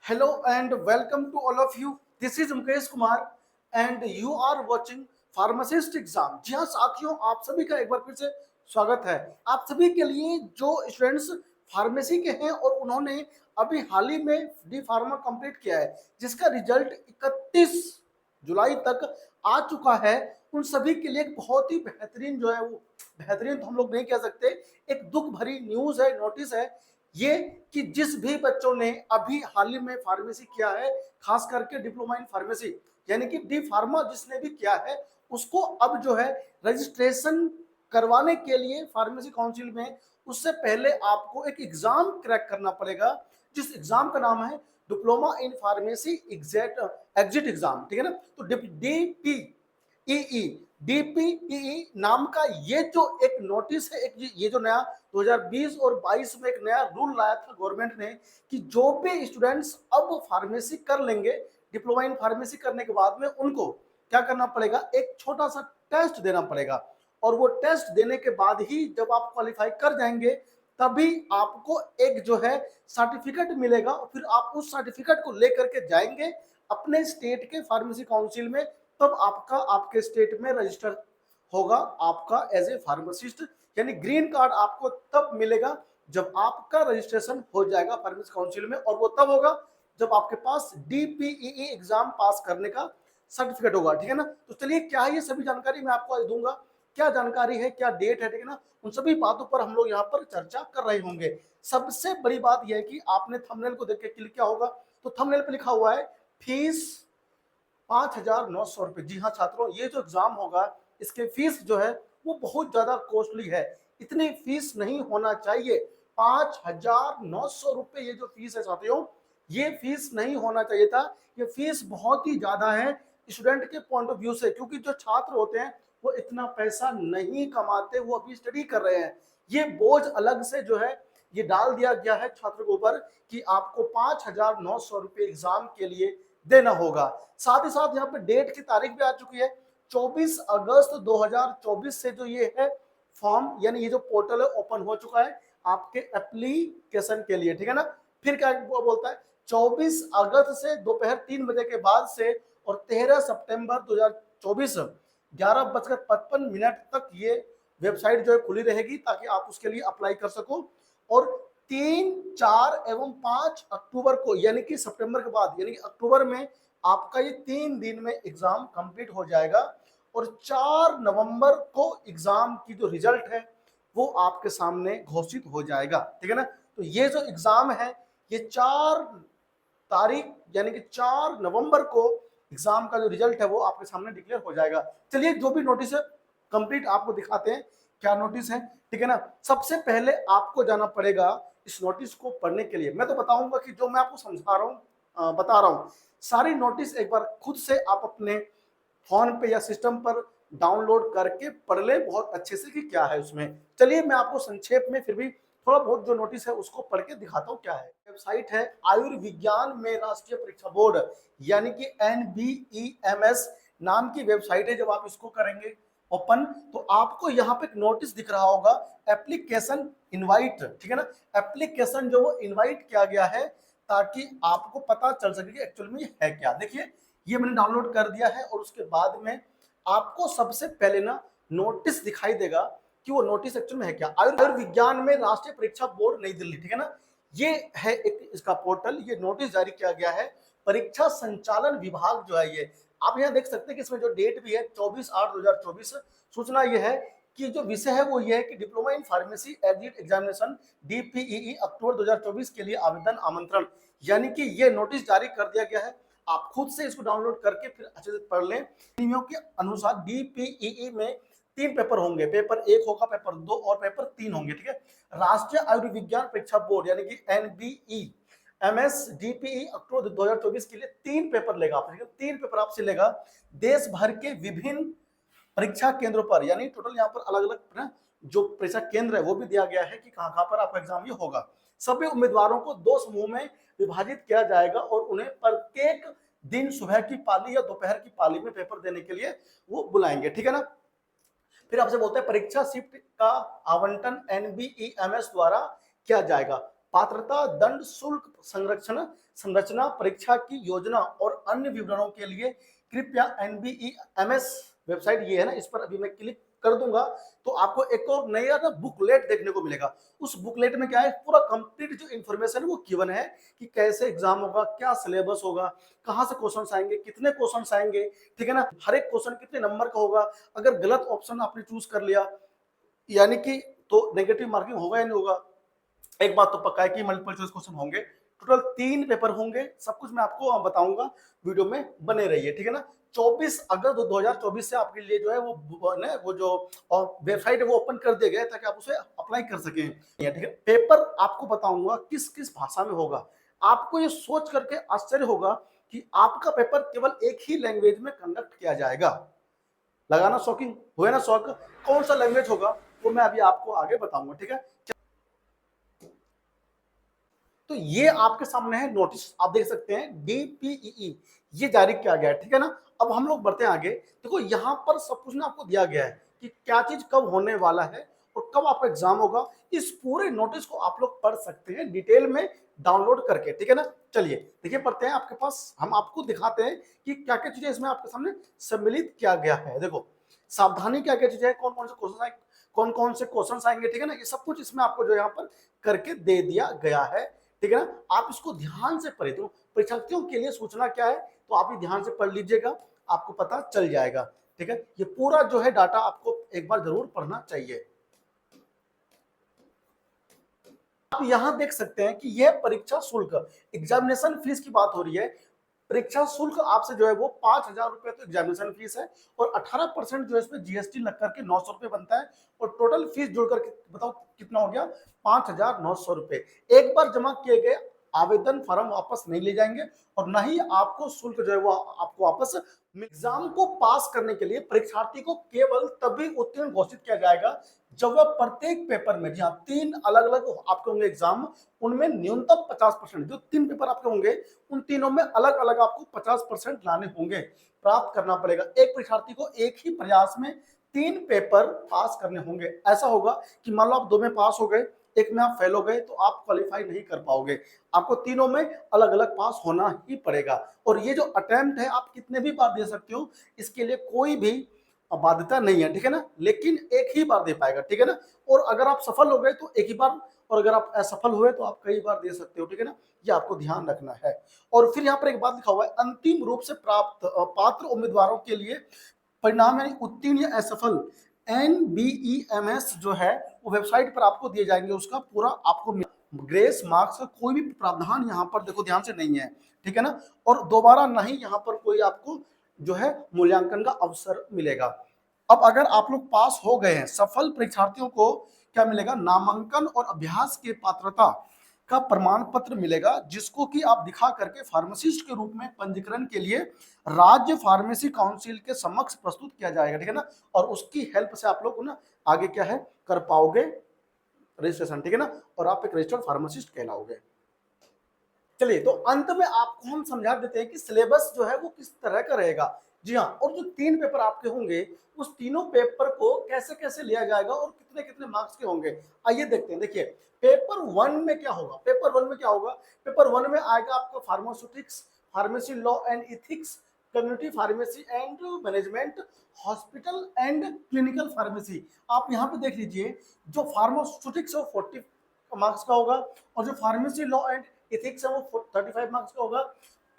Hello and welcome to all of you. This is Mukesh Kumar and you are watching pharmacist exam. जी हाँ साथियों, आप सभी का एक बार फिर से स्वागत है। आप सभी के लिए जो स्टूडेंट्स फार्मेसी के हैं और उन्होंने अभी हाल ही में डी फार्मा कंप्लीट किया है, जिसका रिजल्ट 31 जुलाई तक आ चुका है, उन सभी के लिए एक बहुत ही बेहतरीन जो है वो बेहतरीन तो हम लोग नहीं कह सकते, एक दुख भरी न्यूज है, नोटिस है ये कि जिस भी बच्चों ने अभी हाल ही में फार्मेसी किया है, खास करके डिप्लोमा इन फार्मेसी यानी कि डी फार्मा जिसने भी किया है, उसको अब जो है रजिस्ट्रेशन करवाने के लिए फार्मेसी काउंसिल में उससे पहले आपको एक एग्जाम क्रैक करना पड़ेगा, जिस एग्जाम का नाम है diploma in pharmacy exit exam. ठीक है ना। तो डीपीईई डीपीईई नाम का ये जो एक नोटिस है, एक ये जो नया 2020 और 22 में एक नया रूल लाया था गवर्नमेंट ने कि जो भी स्टूडेंट्स अब फार्मेसी कर लेंगे, डिप्लोमा इन फार्मेसी करने के बाद में उनको क्या करना पड़ेगा, एक छोटा सा टेस्ट देना पड़ेगा और वो टेस्ट देने के बाद ही जब आप क्वालिफाई कर जाएंगे तभी आपको एक जो है सर्टिफिकेट मिलेगा। फिर आप उस सर्टिफिकेट को लेकर के जाएंगे अपने स्टेट के फार्मेसी काउंसिल में, तब आपका आपके स्टेट में रजिस्टर होगा आपका एज ए फार्मासिस्ट, यानी ग्रीन कार्ड आपको तब मिलेगा जब आपका रजिस्ट्रेशन हो जाएगा फार्मेसी काउंसिल में, और वो तब होगा जब आपके पास डीपीईई एग्जाम पास करने का सर्टिफिकेट होगा। ठीक है ना। तो चलिए, क्या है ये सभी जानकारी मैं आपको आज दूंगा, क्या जानकारी है, क्या डेट है, ठीक है ना, उन सभी बातों पर हम लोग यहाँ पर चर्चा कर रहे होंगे। सबसे बड़ी बात यह है कि आपने थंबनेल को देख के क्लिक किया होगा, तो थंबनेल पे लिखा हुआ है फीस 5,900 रुपए। जी हाँ छात्रों, ये जो एग्जाम होगा इसके फीस जो है वो बहुत ज्यादा कॉस्टली है, इतनी फीस नहीं होना चाहिए। 5,900 रुपए ये जो फीस है साथियों, ये फीस नहीं होना चाहिए था। ये फीस बहुत ही ज्यादा है स्टूडेंट के पॉइंट ऑफ व्यू से, क्योंकि जो छात्र होते हैं वो इतना पैसा नहीं कमाते, वो अभी स्टडी कर रहे हैं। ये बोझ अलग से जो है ये डाल दिया गया है छात्र के ऊपर कि आपको 5,900 रुपए एग्जाम के लिए देना होगा। साथ ही साथ यहाँ पे डेट की तारीख भी आ चुकी है, 24 अगस्त 2024 से जो ये है फॉर्म यानी ये जो पोर्टल है ओपन हो चुका है आपके एप्लीकेशन के लिए। ठीक है ना। फिर क्या बोलता है, 24 अगस्त से दोपहर 3 बजे के बाद से और 13 सितंबर 2024 11:55 तक ये वेबसाइट जो है खुली रहेगी, ताकि आप उसके लिए अप्लाई कर सको। और 3, 4 एवं 5 अक्टूबर को यानी कि सितंबर के बाद यानी कि अक्टूबर में आपका ये 3 दिन में एग्जाम कंप्लीट हो जाएगा, और 4 नवंबर को एग्जाम की जो रिजल्ट है वो आपके सामने घोषित हो जाएगा। ठीक है ना। तो ये जो एग्जाम है ये 4 तारीख यानी कि 4 नवंबर को एग्जाम का जो रिजल्ट है वो आपके सामने डिक्लेयर हो जाएगा। चलिए, जो भी नोटिस है कंप्लीट आपको दिखाते हैं क्या नोटिस है। ठीक है ना। सबसे पहले आपको जाना पड़ेगा इस नोटिस को पढ़ने के लिए। मैं तो बताऊंगा कि जो मैं आपको समझा रहा हूँ बता रहा हूँ, सारी नोटिस एक बार खुद से आप अपने फोन पे या सिस्टम पर डाउनलोड करके पढ़ ले बहुत अच्छे से कि क्या है उसमें। चलिए, मैं आपको संक्षेप में फिर भी थोड़ा बहुत जो नोटिस है उसको पढ़ के दिखाता हूँ क्या है। वेबसाइट है आयुर्विज्ञान में राष्ट्रीय परीक्षा बोर्ड यानी कि NBEMS नाम की वेबसाइट है। जब आप इसको करेंगे ओपन तो आपको यहाँ पे एक नोटिस दिख रहा होगा, एप्लीकेशन इनवाइट। ठीक है ना। एप्लीकेशन जो वो इनवाइट किया गया है ताकि आपको पता चल सके कि एक्चुअल में है क्या। देखिए, ये मैंने डाउनलोड कर दिया है और उसके बाद में आपको सबसे पहले ना नोटिस दिखाई देगा कि वो नोटिस एक्चुअल में है क्या। आयुर्विज्ञान में राष्ट्रीय परीक्षा बोर्ड नई दिल्ली। ठीक है ना। ये है एक इसका पोर्टल, ये नोटिस जारी किया गया है परीक्षा संचालन विभाग जो है ये। आप यहाँ देख सकते हैं कि इसमें जो डेट भी है 24/8/2024। सूचना यह है कि जो विषय है वो ये है कि diploma in pharmacy exit examination DPEE October 2024 के लिए आवेदन आमंत्रण, यानी कि ये नोटिस जारी कर दिया गया है। आप खुद से इसको डाउनलोड करके फिर अच्छे से पढ़ लें। नियमों के अनुसार डीपीईई में 3 पेपर होंगे, पेपर 1 होगा, पेपर 2 और पेपर 3 होंगे। ठीक है। राष्ट्रीय आयुर्विज्ञान परीक्षा बोर्ड यानी कि NBEMS डीपीई अक्टूबर 2024 के लिए 3 पेपर लेगा आपसे। 3 पेपर आपसे लेगा देश भर के विभिन्न परीक्षा केंद्रों पर, यानी टोटल यहाँ पर अलग अलग जो परीक्षा केंद्र है वो भी दिया गया है कि कहाँ कहाँ पर आपका एग्जाम ये होगा। सभी उम्मीदवारों को 2 समूह में विभाजित किया जाएगा और उन्हें प्रत्येक दिन सुबह की पाली या दोपहर की पाली में पेपर देने के लिए वो बुलाएंगे। ठीक है ना। फिर आपसे बोलते हैं परीक्षा शिफ्ट का आवंटन NBEMS द्वारा किया जाएगा। पात्रता, दंड, शुल्क, संरक्षण संरचना, परीक्षा की योजना और अन्य विवरणों के लिए कृपया NBEMS वेबसाइट ये है ना, इस पर अभी मैं क्लिक कर दूंगा तो आपको एक और नया ना बुकलेट देखने को मिलेगा। उस बुकलेट में क्या है, पूरा कंप्लीट जो इन्फॉर्मेशन है वो गिवन है कि कैसे एग्जाम होगा, क्या सिलेबस होगा, कहां से क्वेश्चंस आएंगे, कितने क्वेश्चंस आएंगे, ठीक है ना, हर एक क्वेश्चन कितने नंबर का होगा, अगर गलत ऑप्शन आपने चूज कर लिया यानी कि तो नेगेटिव मार्किंग होगा या नहीं होगा। एक बात तो पक्का है कि मल्टीपल चॉइस क्वेश्चन होंगे, टोटल 3 पेपर होंगे, सब कुछ मैं आपको बताऊंगा, वीडियो में बने रहिए, ठीक है ना। 24 अगस्त 2024 से आपके लिए जो है वो जो वेबसाइट है वो ओपन कर दिया गया है ताकि आप उसे अप्लाई कर सकें, ठीक है। पेपर आपको बताऊंगा किस किस भाषा में होगा। आपको ये सोच करके आश्चर्य होगा कि आपका पेपर केवल एक ही लैंग्वेज में कंडक्ट किया जाएगा। लगाना शॉकिंग हुए ना शौक, कौन सा लैंग्वेज होगा वो मैं अभी आपको आगे बताऊंगा, ठीक है। तो ये आपके सामने है नोटिस, आप देख सकते हैं DPEE ये जारी किया गया है, ठीक है ना। अब हम लोग बढ़ते हैं आगे। देखो यहाँ पर सब कुछ ना आपको दिया गया है कि क्या चीज कब होने वाला है और कब आपका एग्जाम होगा। इस पूरे नोटिस को आप लोग पढ़ सकते हैं डिटेल में डाउनलोड करके, ठीक है ना। चलिए देखिए पढ़ते हैं, आपके पास हम आपको दिखाते हैं कि क्या क्या चीजें इसमें आपके सामने सम्मिलित किया गया है। देखो सावधानी क्या क्या चीजें, कौन कौन से क्वेश्चन आए, कौन कौन से क्वेश्चन आएंगे, ठीक है ना, ये सब कुछ इसमें आपको जो यहाँ पर करके दे दिया गया है, ठीक है ना। आप इसको ध्यान से पढ़े, तो परीक्षार्थियों के लिए सूचना क्या है तो आप भी ध्यान से पढ़ लीजिएगा, आपको पता चल जाएगा, ठीक है। ये पूरा जो है डाटा आपको एक बार जरूर पढ़ना चाहिए। आप यहां देख सकते हैं कि यह परीक्षा शुल्क, एग्जामिनेशन फीस की बात हो रही है। परीक्षा शुल्क आपसे जो है वो 5,000 रुपए तो एग्जामिनेशन फीस है और 18% जो है इसमें GST लग करके 900 रुपए बनता है और टोटल फीस जोड़ करके बताओ कितना हो गया, 5,900 रुपए। एक बार जमा किए गए आवेदन फॉर्म वापस नहीं ले जाएंगे और ना ही आपको शुल्क जो है वो आपको वापस। एग्जाम को पास करने के लिए परीक्षार्थी को केवल तभी उत्तीर्ण घोषित किया जाएगा जब वह प्रत्येक पेपर में, जी हाँ 3 अलग अलग आपके होंगे एग्जाम, उनमें न्यूनतम 50%, जो 3 पेपर आपके होंगे उन तीनों में अलग अलग आपको 50% लाने होंगे, प्राप्त करना पड़ेगा। एक परीक्षार्थी को एक ही प्रयास में 3 पेपर पास करने होंगे। ऐसा होगा कि मान लो आप 2 में पास हो गए, एक में आप फेल हो गए तो आप क्वालिफाई नहीं कर पाओगे, आपको तीनों में अलग अलग पास होना ही पड़ेगा। और ये जो अटेम्प्ट है आप कितने भी बार दे सकते हो, इसके लिए कोई भी बाध्यता नहीं है, ठीक है ना, लेकिन एक ही बार दे पाएगा, ठीक है ना। और अगर आप सफल हो गए तो एक ही बार, और अगर आप असफल हुए तो आप कई बार दे सकते हो, ठीक है ना, ये आपको ध्यान रखना है। और फिर यहाँ पर एक बात लिखा हुआ है, अंतिम रूप से प्राप्त पात्र उम्मीदवारों के लिए परिणाम यानी उत्तीर्ण या असफल NBEMS जो है वो वेबसाइट पर आपको दिए जाएंगे, उसका पूरा आपको ग्रेस मार्क्स का कोई भी प्रावधान यहाँ पर देखो ध्यान से नहीं है, ठीक है ना। और दोबारा नहीं यहाँ पर कोई आपको जो है मूल्यांकन का अवसर मिलेगा। अब अगर आप लोग पास हो गए हैं, सफल परीक्षार्थियों को क्या मिलेगा, नामांकन और अभ्यास के पात्रता का प्रमाण पत्र मिलेगा, जिसको कि आप दिखा करके फार्मासिस्ट के रूप में पंजीकरण के लिए राज्य फार्मेसी काउंसिल के समक्ष प्रस्तुत किया जाएगा, ठीक है ना। और उसकी हेल्प से आप लोग ना आगे क्या है कर पाओगे रजिस्ट्रेशन, ठीक है ना, और आप एक रजिस्टर्ड फार्मासिस्ट कहलाओगे। चलिए तो अंत में आपको हम समझा देते हैं कि सिलेबस जो है वो किस तरह का रहेगा। जी हाँ, और जो 3 पेपर आपके होंगे उस तीनों पेपर को कैसे कैसे लिया जाएगा और कितने कितने मार्क्स के होंगे, आइए देखते हैं। देखिए पेपर 1 में क्या होगा, पेपर 1 में क्या होगा, पेपर 1 में आएगा आपका pharmaceutics, pharmacy law and ethics, community pharmacy and management, hospital and clinical pharmacy. आप यहाँ पे देख लीजिए, जो फार्मास्यूटिक्स है वो 40 मार्क्स का होगा और जो फार्मेसी लॉ एंड इथिक्स है वो 35 मार्क्स का होगा,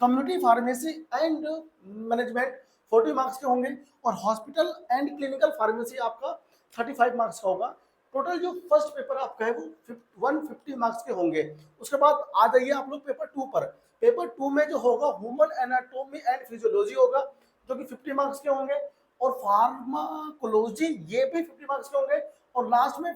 community pharmacy and management 40 marks के होंगे और हॉस्पिटल एंड क्लिनिकल फार्मेसी आपका 35 मार्क्स का होगा। टोटल जो फर्स्ट पेपर आपका है वो 150 मार्क्स के होंगे। उसके बाद आ जाइए आप लोग पेपर 2 पर। पेपर 2 में जो होगा ह्यूमन एनाटॉमी एंड फिजियोलॉजी होगा जो कि 50 मार्क्स के होंगे और फार्माकोलॉजी ये भी 50 मार्क्स के होंगे और लास्ट में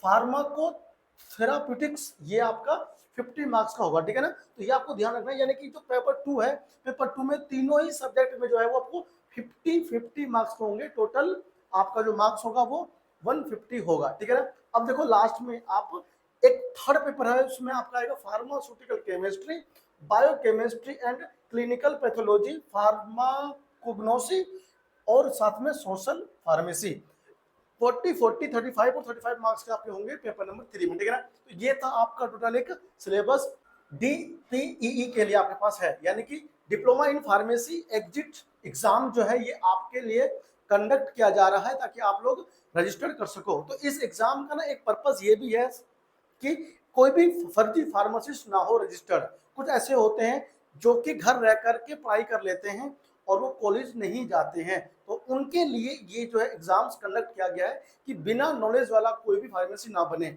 फार्माकोथेराप्यूटिक्स ये आपका 50 मार्क्स का होगा, ठीक है ना। तो ये आपको ध्यान रखना है, यानी कि जो पेपर 2 है, पेपर 2 में तीनों ही सब्जेक्ट में जो है वो आपको 50-50 मार्क्स के होंगे। टोटल आपका जो मार्क्स होगा वो 150 होगा, ठीक है ना। अब देखो लास्ट में आप एक थर्ड पेपर है, उसमें आपका आएगा pharmaceutical chemistry, biochemistry and clinical pathology, pharmacognosy और साथ में सोशल फार्मेसी। 40, 40, 35 और 35 मार्क्स के आपके होंगे पेपर नंबर 3 में, ठीक है ना। तो ये था आपका टोटल एक सिलेबस DPEE के लिए आपके पास है, यानी कि diploma in pharmacy exit exam जो है ये आपके लिए कंडक्ट किया जा रहा है ताकि आप लोग रजिस्टर कर सको। तो इस एग्जाम का ना एक पर्पस ये भी है कि कोई भी फर्जी फार्मासिस्ट ना हो रजिस्टर्ड। कुछ ऐसे होते हैं जो कि घर रह करके पढ़ाई कर लेते हैं और वो कॉलेज नहीं जाते हैं, तो उनके लिए ये जो है एग्जाम्स कंडक्ट किया गया है कि बिना नॉलेज वाला कोई भी फार्मेसी ना बने,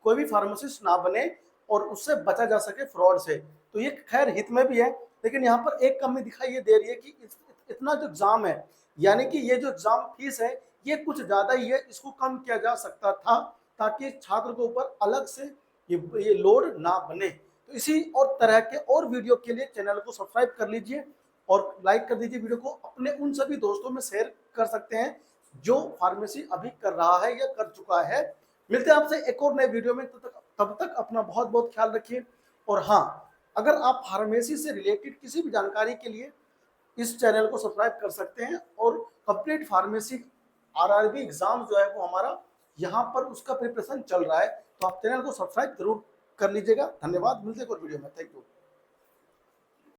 कोई भी फार्मासिस्ट ना बने और उससे बचा जा सके फ्रॉड से। तो ये खैर हित में भी है, लेकिन यहाँ पर एक कमी दिखाई ये दे रही है कि इतना जो एग्जाम है, यानी कि ये जो एग्जाम फीस है ये कुछ ज्यादा ही है, इसको कम किया जा सकता था ताकि छात्र के ऊपर अलग से ये लोड ना बने। तो इसी और तरह के और वीडियो के लिए चैनल को सब्सक्राइब कर लीजिए और लाइक कर दीजिए वीडियो को, अपने उन सभी दोस्तों में शेयर कर सकते हैं जो फार्मेसी अभी कर रहा है या कर चुका है। मिलते हैं आपसे एक और नए वीडियो में, तब तक अपना बहुत बहुत ख्याल रखिए। और हाँ, अगर आप फार्मेसी से रिलेटेड किसी भी जानकारी के लिए इस चैनल को सब्सक्राइब कर सकते हैं और कंप्लीट फार्मेसी RRB एग्जाम जो है वो हमारा यहाँ पर उसका प्रिपरेशन चल रहा है, तो आप चैनल को सब्सक्राइब जरूर कर लीजिएगा। धन्यवाद, मिलते हैं एक और वीडियो में, थैंक यू।